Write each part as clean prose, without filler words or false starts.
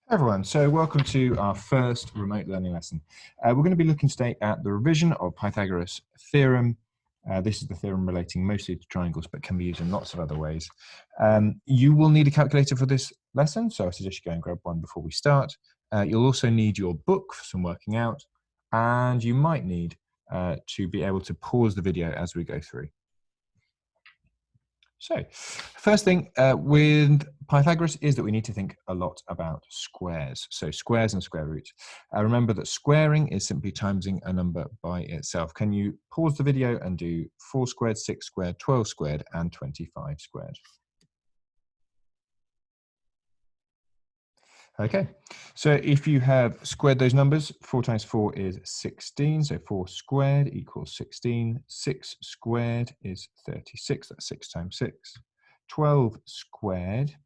Everyone, so welcome to our first remote learning lesson. We're going to be looking today at the revision of Pythagoras' theorem. This is the theorem relating mostly to triangles, but can be used in lots of other ways. You will need a calculator for this lesson, so I suggest you go and grab one before we start. You'll also need your book for some working out, and you might need to be able to pause the video as we go through. So, first thing with Pythagoras is that we need to think a lot about squares. So squares and square roots. Remember that squaring is simply timesing a number by itself. Can you pause the video and do 4 squared, 6 squared, 12 squared, and 25 squared? Okay, so if you have squared those numbers, 4 times 4 is 16, so 4 squared equals 16. 6 squared is 36, that's 6 times 6. 12 squared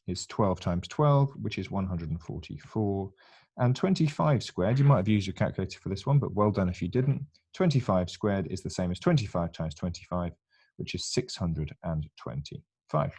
is 12 times 12, which is 144. And 25 squared, you might have used your calculator for this one, but well done if you didn't. 25 squared is the same as 25 times 25, which is 625.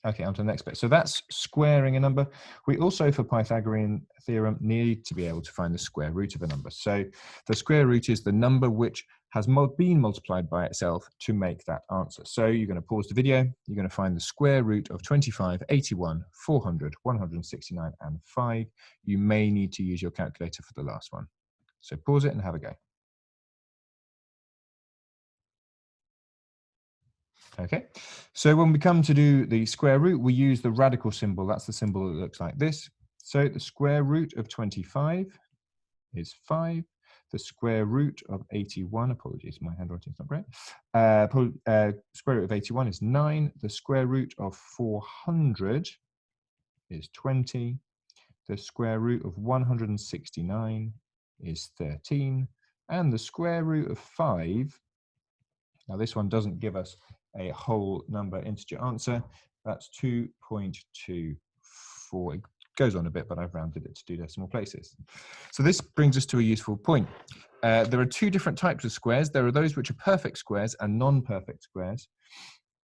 Okay, on to the next bit. So that's squaring a number. We also, for Pythagorean theorem, need to be able to find the square root of a number. So the square root is the number which has been multiplied by itself to make that answer. So you're going to pause the video. You're going to find the square root of 25, 81, 400, 169, and 5. You may need to use your calculator for the last one. So pause it and have a go. Okay, so when we come to do the square root, we use the radical symbol. That's the symbol that looks like this. So the square root of 25 is 5. The square root of 81, apologies, my handwriting's not great. Square root of 81 is 9. The square root of 400 is 20. The square root of 169 is 13. And the square root of 5, now this one doesn't give us a whole number integer answer, that's 2.24. It goes on a bit, but I've rounded it to 2 decimal places. So this brings us to a useful point. There are 2 different types of squares. There are those which are perfect squares and non-perfect squares.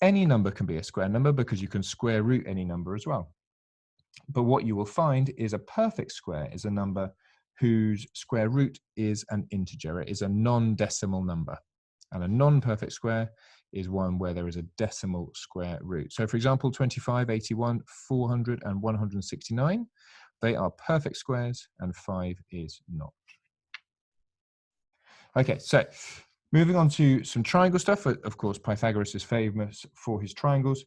Any number can be a square number because you can square root any number as well. But what you will find is a perfect square is a number whose square root is an integer. It is a non-decimal number. And a non-perfect square is one where there is a decimal square root. So for example, 25, 81, 400, and 169, they are perfect squares, and 5 is not. Okay, so moving on to some triangle stuff. Of course, Pythagoras is famous for his triangles.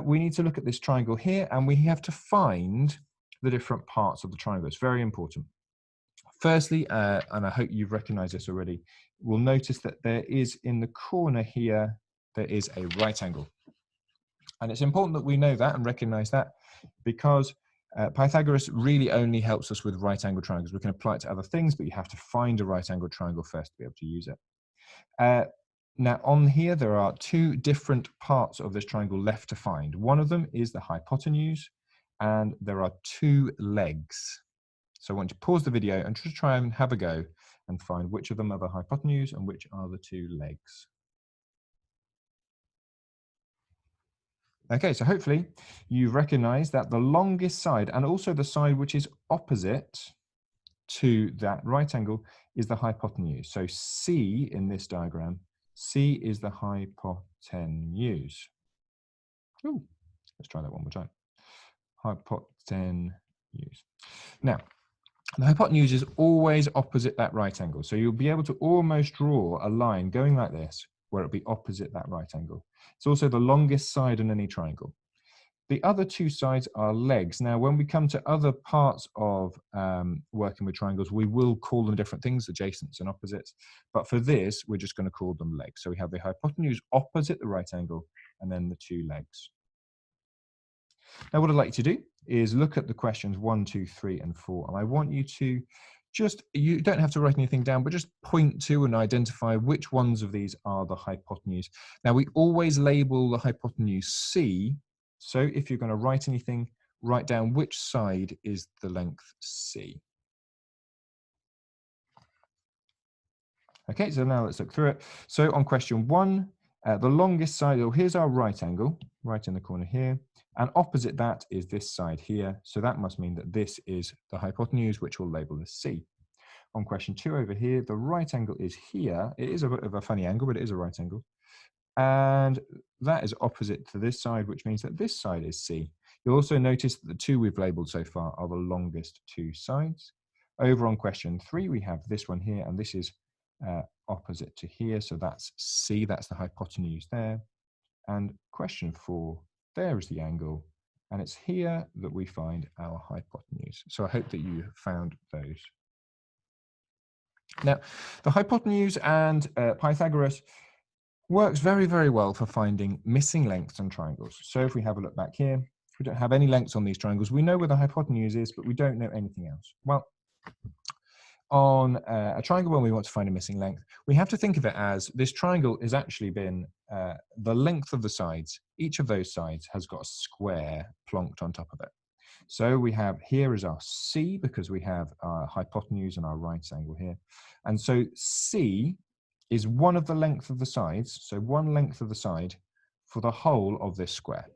We need to look at this triangle here, and we have to find the different parts of the triangle. It's very important. Firstly, and I hope you've recognized this already, we'll notice that there is in the corner here, there is a right angle. And it's important that we know that and recognize that because Pythagoras really only helps us with right angle triangles. We can apply it to other things, but you have to find a right angle triangle first to be able to use it. Now on here, there are 2 different parts of this triangle left to find. One of them is the hypotenuse, and there are 2 legs. So I want you to pause the video and just try and have a go and find which of them are the hypotenuse and which are the 2 legs. Okay, so hopefully you recognize that the longest side and also the side which is opposite to that right angle is the hypotenuse. So C in this diagram, C is the hypotenuse. Ooh, let's try that one more time. Hypotenuse. Now, the hypotenuse is always opposite that right angle. So you'll be able to almost draw a line going like this, where it'll be opposite that right angle. It's also the longest side in any triangle. The other 2 sides are legs. Now, when we come to other parts of working with triangles, we will call them different things, adjacents and opposites. But for this, we're just going to call them legs. So we have the hypotenuse opposite the right angle, and then the 2 legs. Now, what I'd like you to do is look at the questions 1, 2, 3, and 4. And I want you to you don't have to write anything down, but just point to and identify which ones of these are the hypotenuse. Now, we always label the hypotenuse C. So if you're going to write anything, write down which side is the length C. Okay, so now let's look through it. So on question 1, The longest side, oh, here's our right angle, right in the corner here. And opposite that is this side here. So that must mean that this is the hypotenuse, which we'll label as C. On question 2 over here, the right angle is here. It is a bit of a funny angle, but it is a right angle. And that is opposite to this side, which means that this side is C. You'll also notice that the 2 we've labeled so far are the longest 2 sides. Over on question 3, we have this one here, and this is opposite to here. So that's C, that's the hypotenuse there. And question 4, there is the angle. And it's here that we find our hypotenuse. So I hope that you found those. Now, the hypotenuse and Pythagoras works very, very well for finding missing lengths on triangles. So if we have a look back here, we don't have any lengths on these triangles. We know where the hypotenuse is, but we don't know anything else. Well, on a triangle, when we want to find a missing length, we have to think of it as this triangle has actually been the length of the sides. Each of those sides has got a square plonked on top of it. So we have here is our C, because we have our hypotenuse and our right angle here. And so C is one of the length of the sides, so one length of the side for the whole of this square.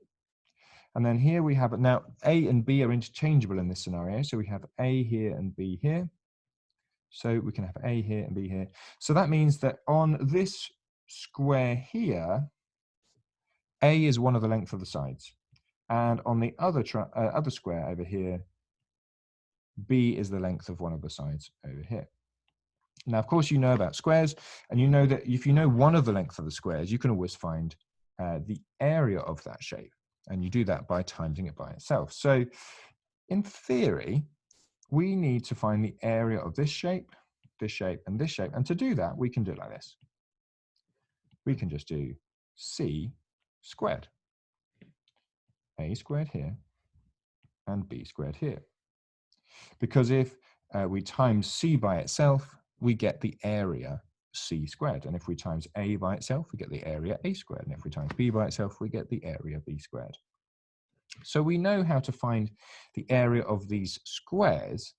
And then here we have, now A and B are interchangeable in this scenario. So we have A here and B here. So we can have A here and B here. So that means that on this square here, A is one of the length of the sides. And on the other square over here, B is the length of one of the sides over here. Now, of course, you know about squares, and you know that if you know one of the length of the squares, you can always find the area of that shape. And you do that by timesing it by itself. So in theory, we need to find the area of this shape, and this shape. And to do that, we can do it like this. We can just do C squared. A squared here and B squared here. Because if we times C by itself, we get the area C squared. And if we times A by itself, we get the area A squared. And if we times B by itself, we get the area B squared. So we know how to find the area of these squares,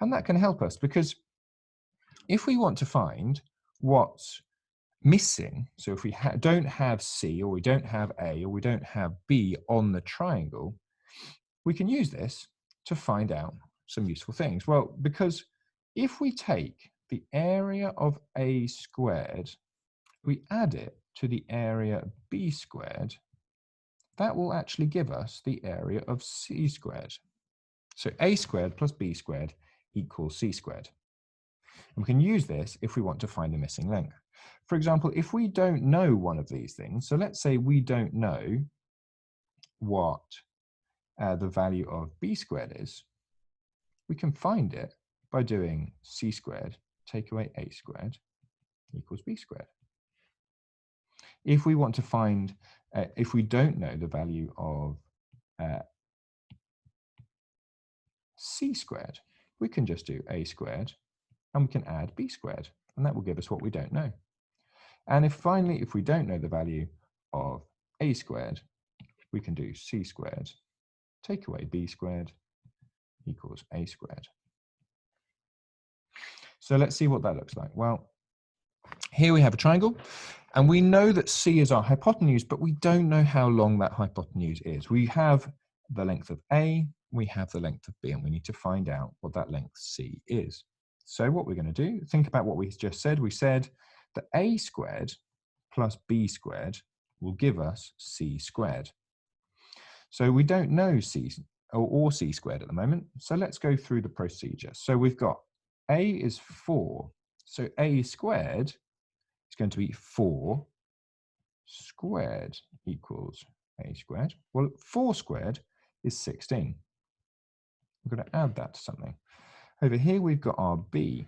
and that can help us, because if we want to find what's missing, so if we don't have C, or we don't have A, or we don't have B on the triangle, we can use this to find out some useful things. Well, because if we take the area of A squared, we add it to the area B squared, that will actually give us the area of C squared. So A squared plus B squared equals C squared. And we can use this if we want to find the missing length. For example, if we don't know one of these things, so let's say we don't know what the value of B squared is, we can find it by doing C squared take away A squared equals B squared. If we want to find, if we don't know the value of C squared, we can just do A squared and we can add B squared, and that will give us what we don't know. And if finally, if we don't know the value of A squared, we can do C squared take away B squared equals A squared. So let's see what that looks like. Well, here we have a triangle, and we know that C is our hypotenuse, but we don't know how long that hypotenuse is. We have the length of A, we have the length of B, and we need to find out what that length C is. So what we're going to do, think about what we just said. We said that A squared plus B squared will give us C squared. So we don't know C or C squared at the moment. So let's go through the procedure. So we've got A is 4. So A squared is going to be 4 squared equals A squared. Well, 4 squared is 16. We're going to add that to something. Over here, we've got our B,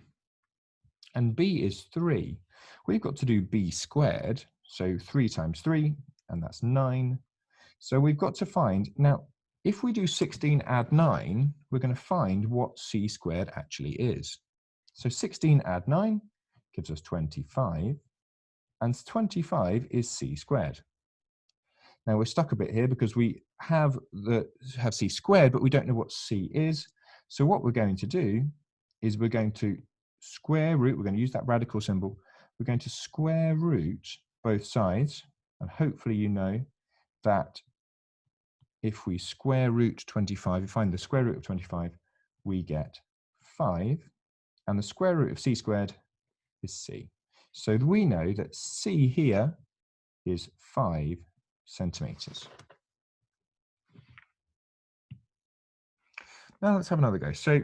and B is 3. We've got to do B squared, so 3 times 3, and that's 9. So we've got to find, now, if we do 16 add 9, we're going to find what C squared actually is. So 16 add 9 gives us 25, and 25 is C squared. Now we're stuck a bit here because we have C squared, but we don't know what C is. So what we're going to do is we're going to square root, we're going to use that radical symbol, we're going to square root both sides. And hopefully you know that if we square root 25, we find the square root of 25, we get 5. And the square root of c squared is c. So we know that c here is 5 centimeters. Now let's have another go. So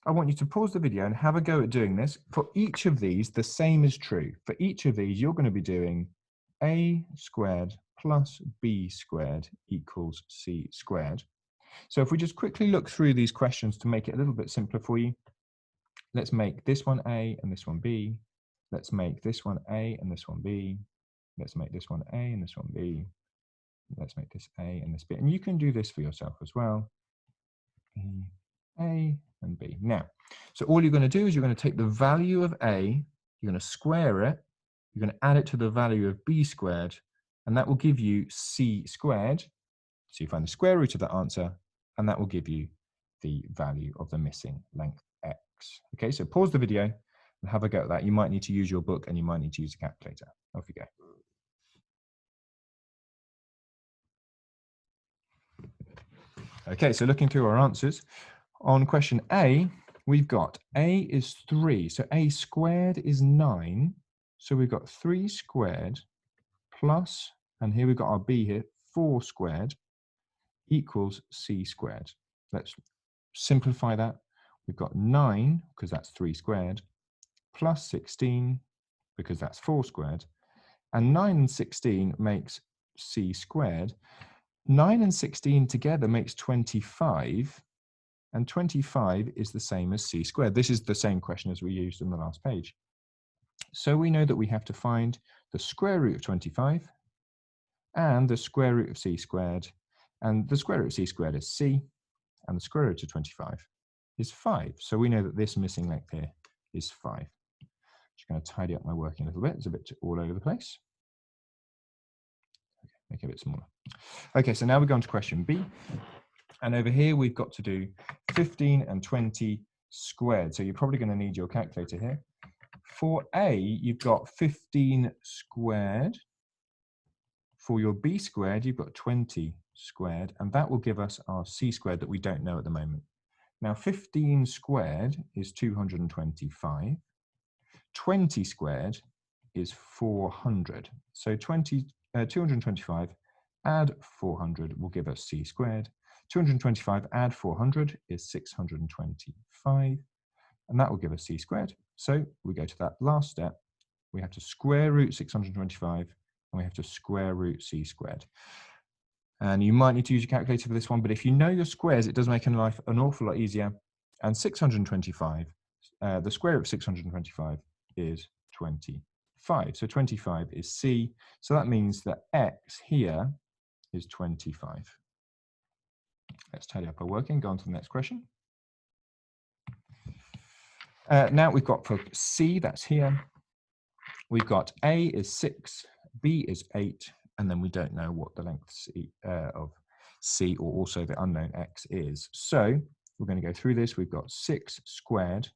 I want you to pause the video and have a go at doing this. For each of these, the same is true. For each of these, you're going to be doing a squared plus b squared equals c squared. So if we just quickly look through these questions to make it a little bit simpler for you, let's make this one a and this one b. Let's make this one a and this one b. Let's make this one a and this one b. Let's make this a and this b. And you can do this for yourself as well. A and b. Now, so all you're going to do is you're going to take the value of a, you're going to square it, you're going to add it to the value of b squared, and that will give you c squared. So you find the square root of that answer, and that will give you the value of the missing length x. Okay, so pause the video and have a go at that. You might need to use your book and you might need to use a calculator. Off you go. Okay, so looking through our answers, on question A, we've got a is 3, so a squared is 9. So we've got 3 squared plus, and here we've got our b here, 4 squared equals c squared. Let's simplify that. We've got 9, because that's 3 squared, plus 16, because that's 4 squared. And 9 and 16 makes c squared. 9 and 16 together makes 25. And 25 is the same as c squared. This is the same question as we used in the last page. So we know that we have to find the square root of 25 and the square root of c squared. And the square root of c squared is c, and the square root of 25 is 5. So we know that this missing length here is 5. Just going to tidy up my working a little bit. It's a bit all over the place. Okay, make it a bit smaller. Okay, so now we go on to question B. And over here, we've got to do 15 and 20 squared. So you're probably going to need your calculator here. For A, you've got 15 squared. For your B squared, you've got 20 squared. And that will give us our C squared that we don't know at the moment. Now, 15 squared is 225. 20 squared is 400. So 225 add 400 will give us C squared. 225 add 400 is 625, and that will give us c squared. So we go to that last step. We have to square root 625, and we have to square root c squared. And you might need to use your calculator for this one, but if you know your squares, it does make life an awful lot easier. And 625, the square root of 625 is 25. So 25 is c. So that means that x here is 25. Let's tidy up our working, go on to the next question. Now we've got for C, that's here. We've got A is 6, B is 8, and then we don't know what the length C, of C or also the unknown X is. So we're going to go through this. We've got 6 squared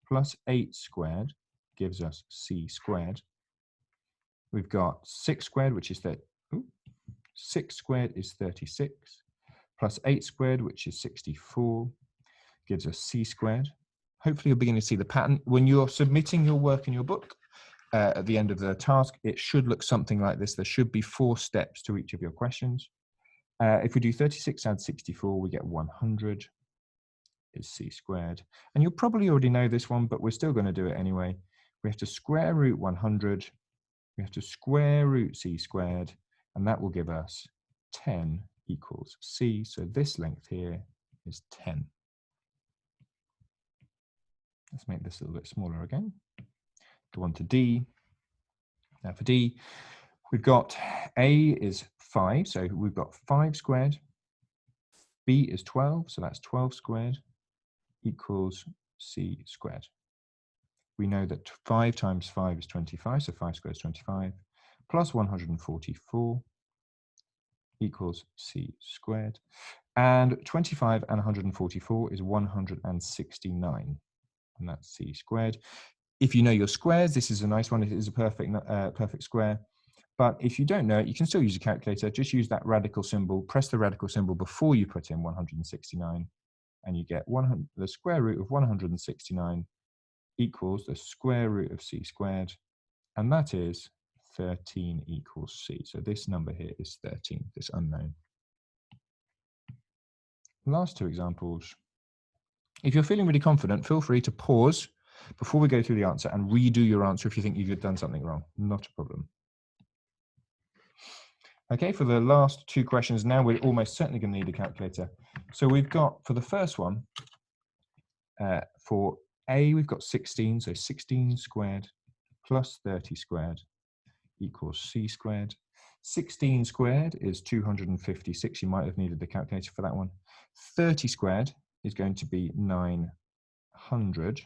plus 8 squared gives us C squared. We've got 6 squared, which is 6 squared is 36. Plus 8 squared, which is 64, gives us c squared. Hopefully you're beginning to see the pattern. When you're submitting your work in your book, at the end of the task, it should look something like this. There should be 4 steps to each of your questions. If we do 36 add 64, we get 100 is c squared. And you'll probably already know this one, but we're still going to do it anyway. We have to square root 100. We have to square root c squared, and that will give us 10 equals c. So this length here is 10. Let's make this a little bit smaller again. Go on to D. Now for D, we've got A is 5, so we've got 5 squared. B is 12, so that's 12 squared equals c squared. We know that 5 times 5 is 25, so 5 squared is 25, plus 144 equals c squared. And 25 and 144 is 169, and that's c squared. If you know your squares, this is a nice one. It is a perfect square. But if you don't know it, you can still use a calculator. Just use that radical symbol, press the radical symbol before you put in 169, and you get the square root of 169 equals the square root of c squared, and that is 13 equals c. So this number here is 13, this unknown. Last two examples. If you're feeling really confident, feel free to pause before we go through the answer and redo your answer if you think you've done something wrong. Not a problem. Okay, for the last two questions now, we're almost certainly going to need a calculator. So we've got, for the first one, for A, we've got 16, so 16 squared plus 30 squared equals c squared. 16 squared is 256. You might have needed the calculator for that one. 30 squared is going to be 900.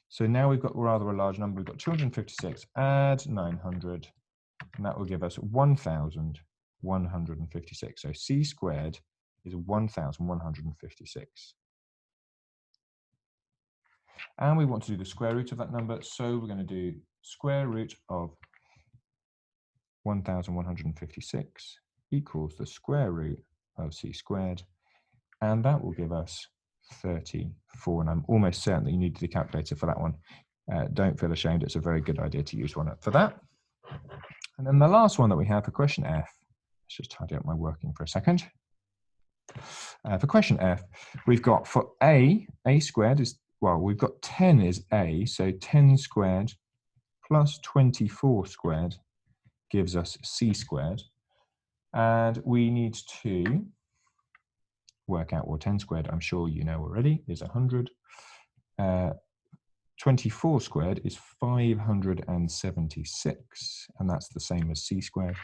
So now we've got rather a large number. We've got 256, add 900, and that will give us 1,156. So c squared is 1,156. And we want to do the square root of that number, so we're going to do square root of 1,156 equals the square root of c squared, and that will give us 34. And I'm almost certain that you need the calculator for that one. Don't feel ashamed, it's a very good idea to use one for that. And then the last one that we have for question F, let's just tidy up my working for a second. For question F, we've got for A squared is, well, we've got 10 is A, so 10 squared plus 24 squared gives us c squared. And we need to work out, well, 10 squared, I'm sure you know already, is 100. 24 squared is 576, and that's the same as c squared.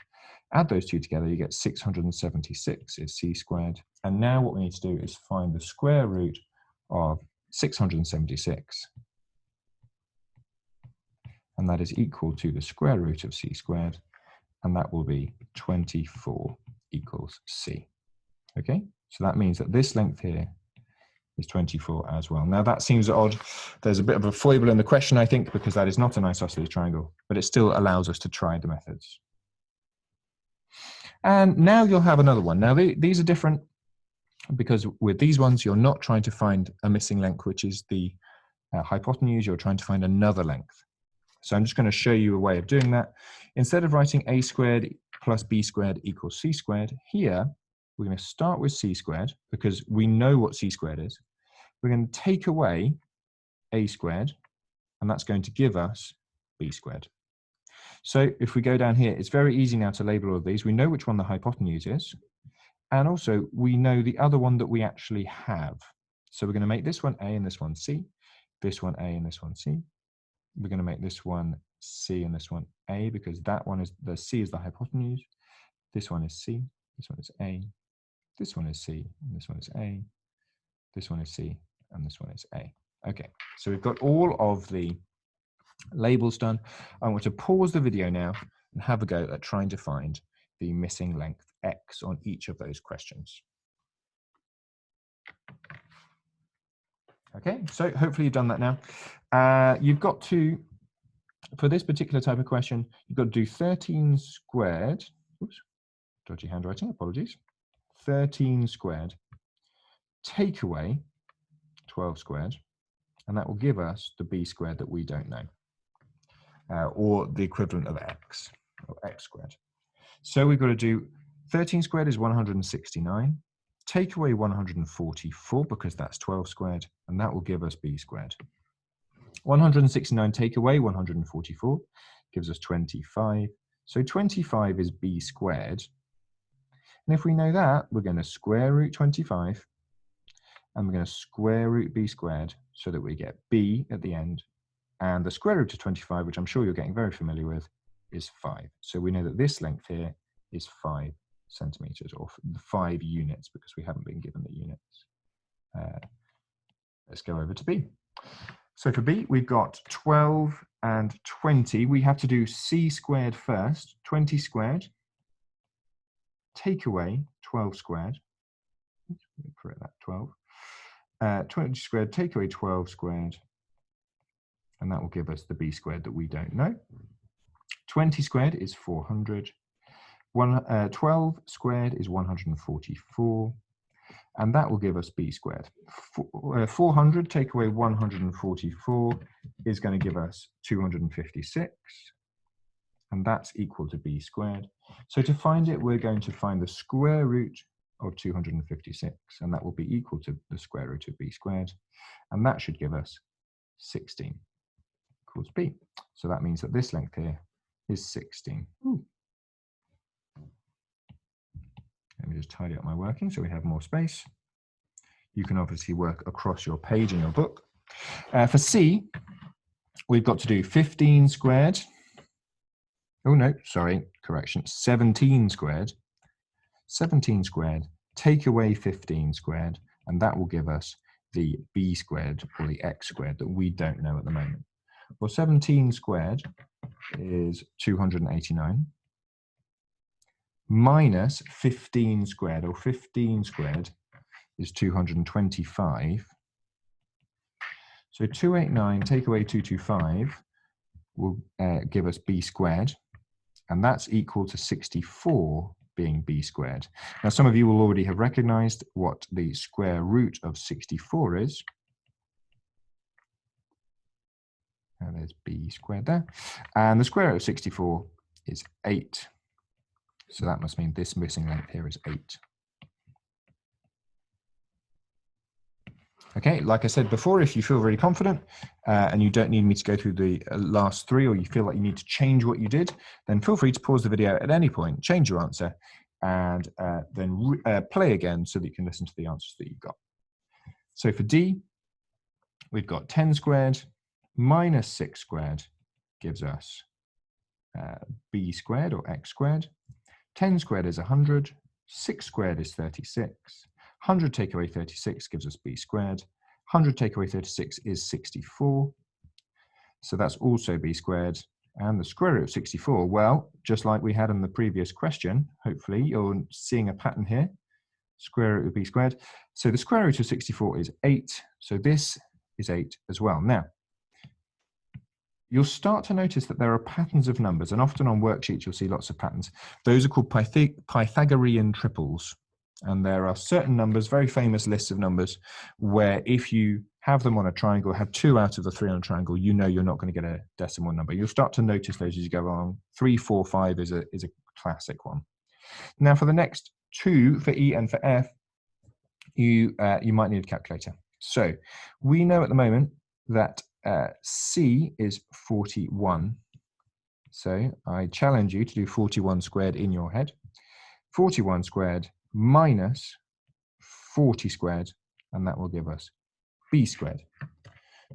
Add those two together, you get 676 is c squared. And now what we need to do is find the square root of 676. And that is equal to the square root of c squared, and that will be 24 equals c. Okay, so that means that this length here is 24 as well. Now that seems odd. There's a bit of a foible in the question, I think, because that is not an isosceles triangle, but it still allows us to try the methods. And now you'll have another one. Now these are different because with these ones, you're not trying to find a missing length, which is the hypotenuse. You're trying to find another length. So I'm just going to show you a way of doing that. Instead of writing a squared plus b squared equals c squared, here we're going to start with c squared because we know what c squared is. We're going to take away a squared, and that's going to give us b squared. So if we go down here, it's very easy now to label all of these. We know which one the hypotenuse is, and also we know the other one that we actually have. So we're going to make this one a and this one c, this one a and this one c. We're going to make this one c and this one a because that one is, the c is the hypotenuse. This one is c, this one is a, this one is c, and this one is a, this one is c, and this one is a. Okay, so we've got all of the labels done. I want to pause the video now and have a go at trying to find the missing length x on each of those questions. Okay, so hopefully you've done that now. You've got to, for this particular type of question, you've got to do 13 squared, oops, dodgy handwriting, apologies, 13 squared, take away 12 squared, and that will give us the b squared that we don't know, or the equivalent of x, or x squared. So we've got to do 13 squared is 169, take away 144 because that's 12 squared, and that will give us b squared. 169 take away 144 gives us 25. So 25 is b squared. And if we know that, we're going to square root 25, and we're going to square root b squared so that we get b at the end. And the square root of 25, which I'm sure you're getting very familiar with, is 5. So we know that this length here is 5 centimeters, or 5 units, because we haven't been given the units. Let's go over to b. So for b, we've got 12 and 20. We have to do c squared first. 20 squared, take away 12 squared. Correct that, 12. 20 squared, take away 12 squared, and that will give us the b squared that we don't know. 20 squared is 400. 12 squared is 144. And that will give us b squared. 400 take away 144 is going to give us 256. And that's equal to b squared. So to find it, we're going to find the square root of 256. And that will be equal to the square root of b squared. And that should give us 16 equals b. So that means that this length here is 16. Ooh. Let me just tidy up my working so we have more space. You can obviously work across your page in your book. For C, we've got to do 15 squared. Oh no, sorry, correction, 17 squared. 17 squared, take away 15 squared, and that will give us the b squared or the x squared that we don't know at the moment. Well, 17 squared is 289. Minus 15 squared, or 15 squared, is 225. So 289 take away 225 will give us b squared, and that's equal to 64 being b squared. Now, some of you will already have recognized what the square root of 64 is. And there's b squared there. And the square root of 64 is 8. So that must mean this missing length here is 8. Okay, like I said before, if you feel really confident and you don't need me to go through the last three, or you feel like you need to change what you did, then feel free to pause the video at any point, change your answer, and then play again so that you can listen to the answers that you've got. So for D, we've got 10 squared minus 6 squared gives us b squared or x squared. 10 squared is 100, 6 squared is 36. 100 take away 36 gives us b squared. 100 take away 36 is 64. So that's also b squared. And the square root of 64, well, just like we had in the previous question, hopefully you're seeing a pattern here. Square root of b squared. So the square root of 64 is 8. So this is 8 as well. Now, you'll start to notice that there are patterns of numbers, and often on worksheets you'll see lots of patterns. Those are called Pythagorean triples. And there are certain numbers, very famous lists of numbers, where if you have them on a triangle, have 2 out of the 3 on a triangle, you know you're not going to get a decimal number. You'll start to notice those as you go along. 3, 4, 5 is a classic one. Now for the next 2, for E and for F, you might need a calculator. So we know at the moment that C is 41. So I challenge you to do 41 squared in your head. 41 squared minus 40 squared, and that will give us b squared.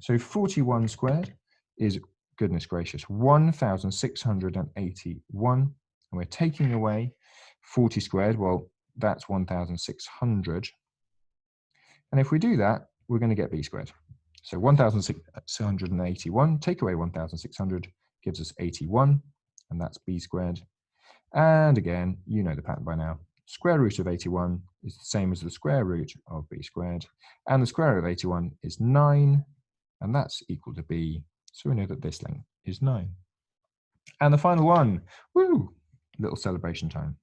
So 41 squared is, goodness gracious, 1,681, and we're taking away 40 squared. Well, that's 1,600. And if we do that, we're going to get b squared. So 1,681, take away 1,600 gives us 81, and that's b squared. And again, you know the pattern by now. Square root of 81 is the same as the square root of b squared. And the square root of 81 is 9, and that's equal to b. So we know that this length is 9. And the final one, woo, little celebration time.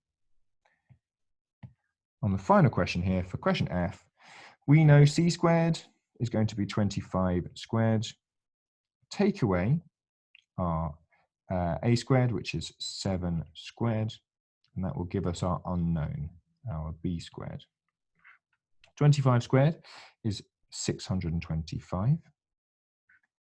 On the final question here, for question F, we know c squared is going to be 25 squared. Take away our a squared, which is 7 squared, and that will give us our unknown, our b squared. 25 squared is 625.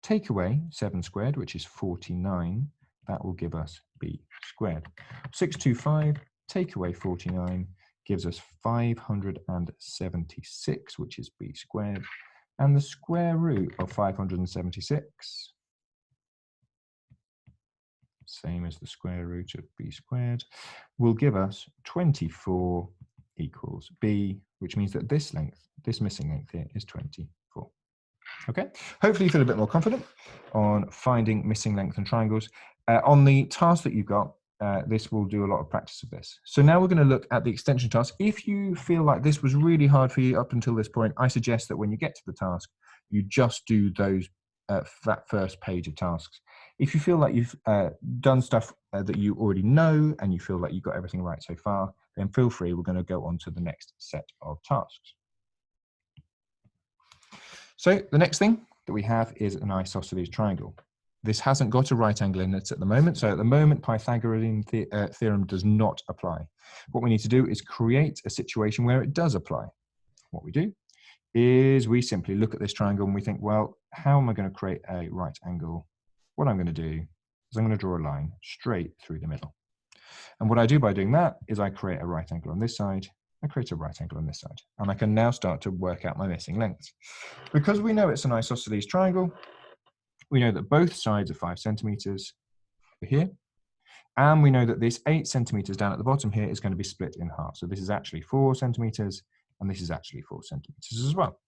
Take away 7 squared, which is 49, that will give us b squared. 625, take away 49, gives us 576, which is b squared. And the square root of 576, same as the square root of b squared, will give us 24 equals b, which means that this length, this missing length here, is 24. Okay, hopefully you feel a bit more confident on finding missing length and triangles. On the task that you've got, this will do a lot of practice of this. So now we're going to look at the extension task. If you feel like this was really hard for you up until this point, I suggest that when you get to the task, you just do those that first page of tasks. If you feel like you've done stuff that you already know and you feel like you've got everything right so far, then feel free. We're going to go on to the next set of tasks. So the next thing that we have is an isosceles triangle. This hasn't got a right angle in it at the moment. So at the moment, Pythagorean theorem does not apply. What we need to do is create a situation where it does apply. What we do is we simply look at this triangle and we think, well, how am I going to create a right angle? What I'm going to do is I'm going to draw a line straight through the middle. And what I do by doing that is I create a right angle on this side, I create a right angle on this side, and I can now start to work out my missing lengths. Because we know it's an isosceles triangle, we know that both sides are 5 centimeters over here, and we know that this 8 centimeters down at the bottom here is going to be split in half. So this is actually 4 centimeters, and this is actually 4 centimeters as well.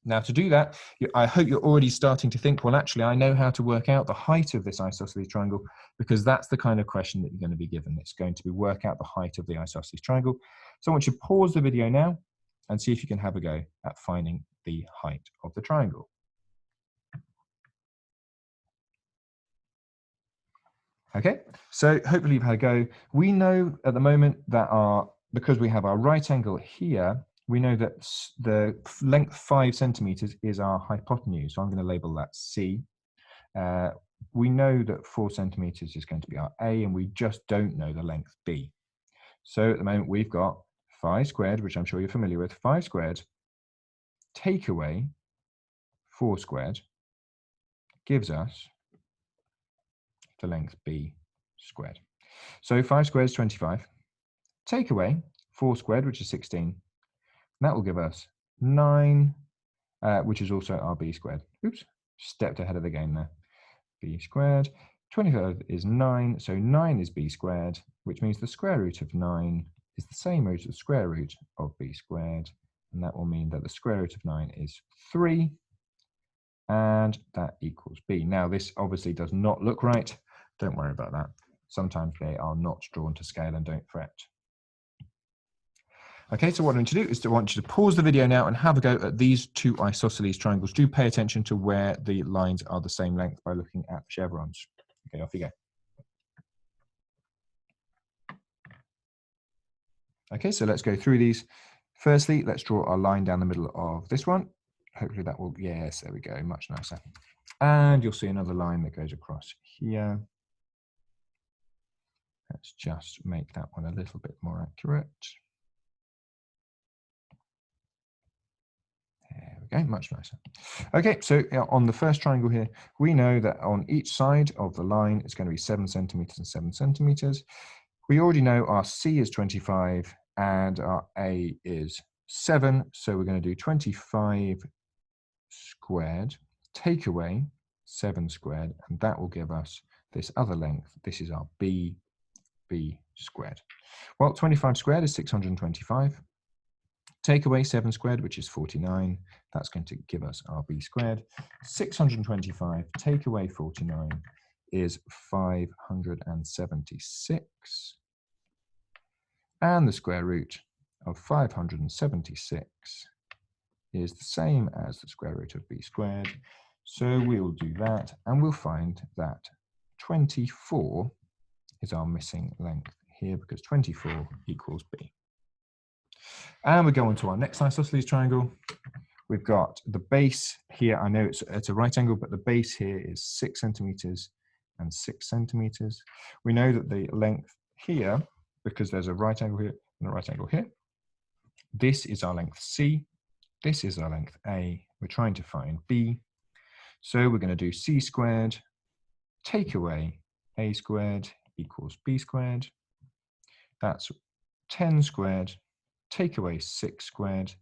Now to do that, I hope you're already starting to think, well, actually, I know how to work out the height of this isosceles triangle, because that's the kind of question that you're going to be given. It's going to be work out the height of the isosceles triangle. So I want you to pause the video now and see if you can have a go at finding the height of the triangle. Okay, so hopefully you've had a go. We know at the moment that because we have our right angle here, we know that the length 5 centimeters is our hypotenuse. So I'm going to label that C. We know that 4 centimeters is going to be our A, and we just don't know the length B. So at the moment we've got 5 squared, which I'm sure you're familiar with, 5 squared, take away 4 squared, gives us the length B squared. So 5 squared is 25. Take away 4 squared, which is 16. That will give us 9, which is also our B squared. Oops, stepped ahead of the game there. B squared. 25 is 9, so 9 is B squared, which means the square root of 9 is the same as the square root of B squared. And that will mean that the square root of 9 is 3. And that equals B. Now, this obviously does not look right. Don't worry about that. Sometimes they are not drawn to scale, and don't fret. Okay, so what I want you to do is I want you to pause the video now and have a go at these two isosceles triangles. Do pay attention to where the lines are the same length by looking at the chevrons. Okay, off you go. Okay, so let's go through these. Firstly, let's draw our line down the middle of this one. Hopefully that will, yes, there we go, much nicer. And you'll see another line that goes across here. Let's just make that one a little bit more accurate. There we go, much nicer. Okay, so on the first triangle here, we know that on each side of the line, it's going to be 7 centimeters and 7 centimeters. We already know our C is 25 and our A is 7. So we're going to do 25 squared, take away 7 squared, and that will give us this other length. This is our B squared. Well, 25 squared is 625. Take away 7 squared, which is 49. That's going to give us our B squared. 625 take away 49 is 576. And the square root of 576 is the same as the square root of B squared. So we'll do that, and we'll find that 24 is our missing length here, because 24 equals B. And we go on to our next isosceles triangle. We've got the base here. I know it's a right angle, but the base here is 6 centimeters and 6 centimeters. We know that the length here, because there's a right angle here and a right angle here, this is our length C. This is our length A. We're trying to find B. So we're going to do C squared, take away A squared equals B squared. That's 10 squared, take away 6 squared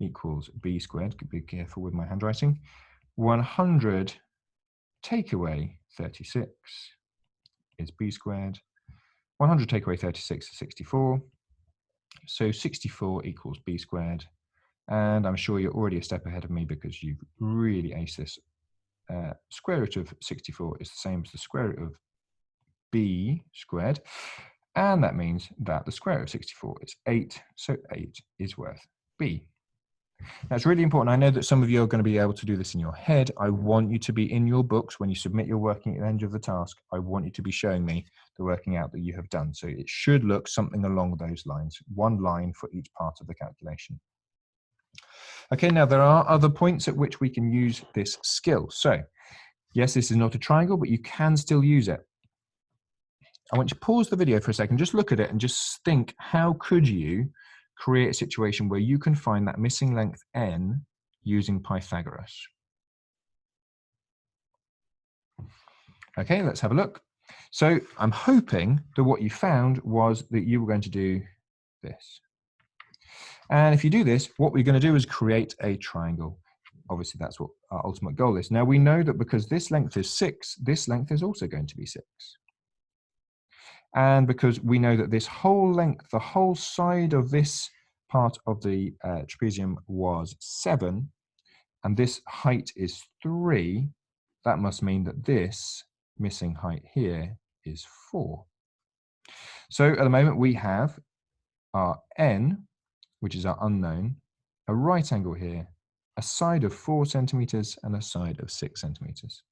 equals B squared. Be careful with my handwriting. 100 take away 36 is B squared. 100 take away 36 is 64. So 64 equals B squared. And I'm sure you're already a step ahead of me because you've really aced this. Square root of 64 is the same as the square root of B squared. And that means that the square root of 64 is 8. So 8 is worth B. That's really important. I know that some of you are going to be able to do this in your head. I want you to be in your books when you submit your working at the end of the task. I want you to be showing me the working out that you have done. So it should look something along those lines, one line for each part of the calculation. Okay, now there are other points at which we can use this skill. So yes, this is not a triangle, but you can still use it. I want you to pause the video for a second, just look at it and just think, how could you create a situation where you can find that missing length n using Pythagoras? Okay, let's have a look. So I'm hoping that what you found was that you were going to do this. And if you do this, what we're going to do is create a triangle. Obviously, that's what our ultimate goal is. Now, we know that because this length is 6, this length is also going to be 6. And because we know that this whole length, the whole side of this part of the trapezium was 7, and this height is 3, that must mean that this missing height here is 4. So at the moment we have our n, which is our unknown, a right angle here, a side of 4 centimeters and a side of 6 centimeters.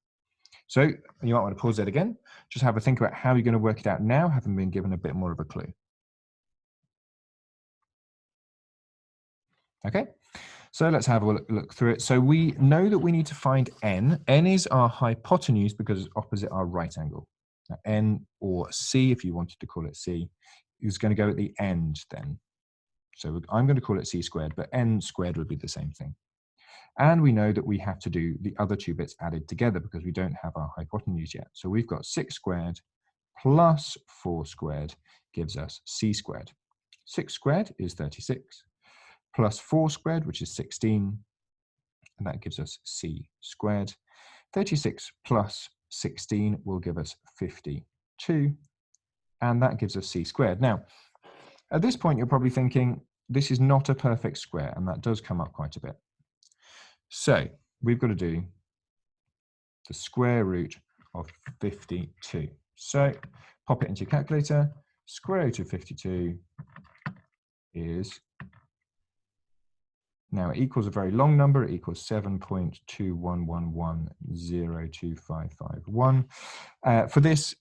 So you might want to pause that again. Just have a think about how you're going to work it out now, having been given a bit more of a clue. Okay, so let's have a look through it. So we know that we need to find n. N is our hypotenuse because it's opposite our right angle. Now, n, or c, if you wanted to call it c, is going to go at the end then. So I'm going to call it c squared, but n squared would be the same thing. And we know that we have to do the other two bits added together because we don't have our hypotenuse yet. So we've got 6 squared plus 4 squared gives us c squared. 6 squared is 36, plus 4 squared, which is 16, and that gives us c squared. 36 plus 16 will give us 52, and that gives us c squared. Now, at this point, you're probably thinking, this is not a perfect square, and that does come up quite a bit. So we've got to do the square root of 52. So pop it into your calculator. Square root of 52 is, now it equals a very long number. It equals 7.211102551. For this,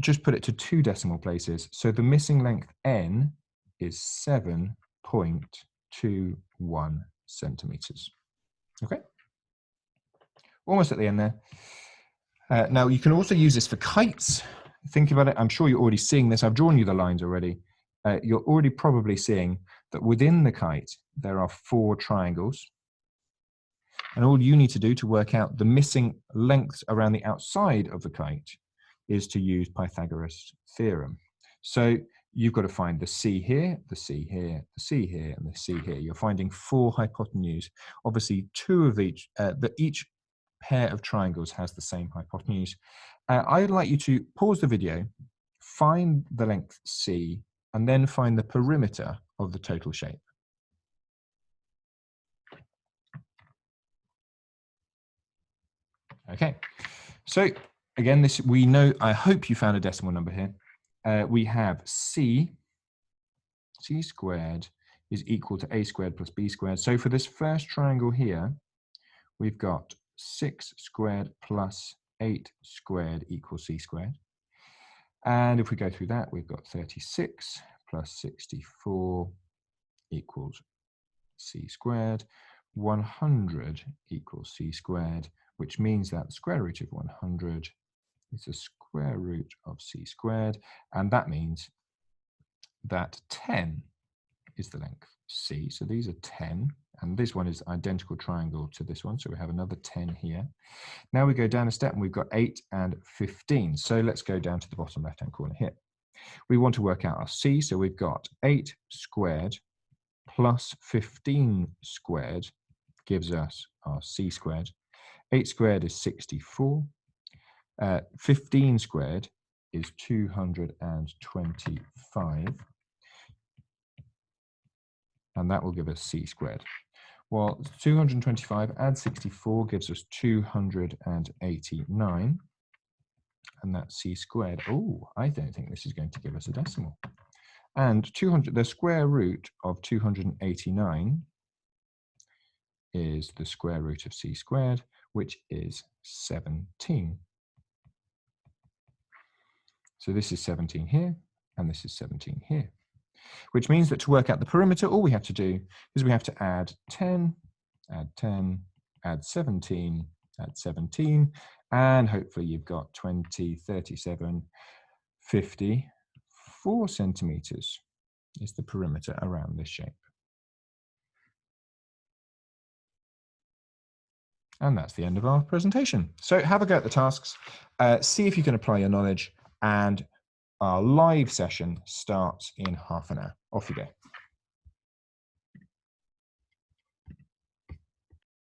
just put it to 2 decimal places. So the missing length n is 7.21 centimeters. Okay, almost at the end there. Now you can also use this for kites. Think about it. I'm sure you're already seeing this. I've drawn you the lines already. You're already probably seeing that within the kite, there are 4 triangles. And all you need to do to work out the missing lengths around the outside of the kite is to use Pythagoras' theorem. So you've got to find the C here, the C here, the C here, and the C here. You're finding 4 hypotenuse. Obviously, 2 of each, each pair of triangles has the same hypotenuse. I'd like you to pause the video, find the length C, and then find the perimeter of the total shape. Okay, so again, this we know, I hope you found a decimal number here. We have C squared is equal to a squared plus b squared. So for this first triangle here, we've got 6 squared plus 8 squared equals c squared. And if we go through that, we've got 36 plus 64 equals c squared. 100 equals c squared, which means that the square root of 100 is the square root of c squared. And that means that 10 is the length c. So these are 10. And this one is identical triangle to this one. So we have another 10 here. Now we go down a step and we've got 8 and 15. So let's go down to the bottom left-hand corner here. We want to work out our c. So we've got 8 squared plus 15 squared gives us our c squared. 8 squared is 64. 15 squared is 225. And that will give us c squared. Well, 225 add 64 gives us 289. And that's c squared. Oh, I don't think this is going to give us a decimal. And 200, the square root of 289 is the square root of c squared, which is 17. So this is 17 here, and this is 17 here, which means that to work out the perimeter, all we have to do is we have to add 10, add 10, add 17, add 17, and hopefully you've got 20, 37, 54 centimeters is the perimeter around this shape. And that's the end of our presentation. So have a go at the tasks, see if you can apply your knowledge, and our live session starts in half an hour. Off you go.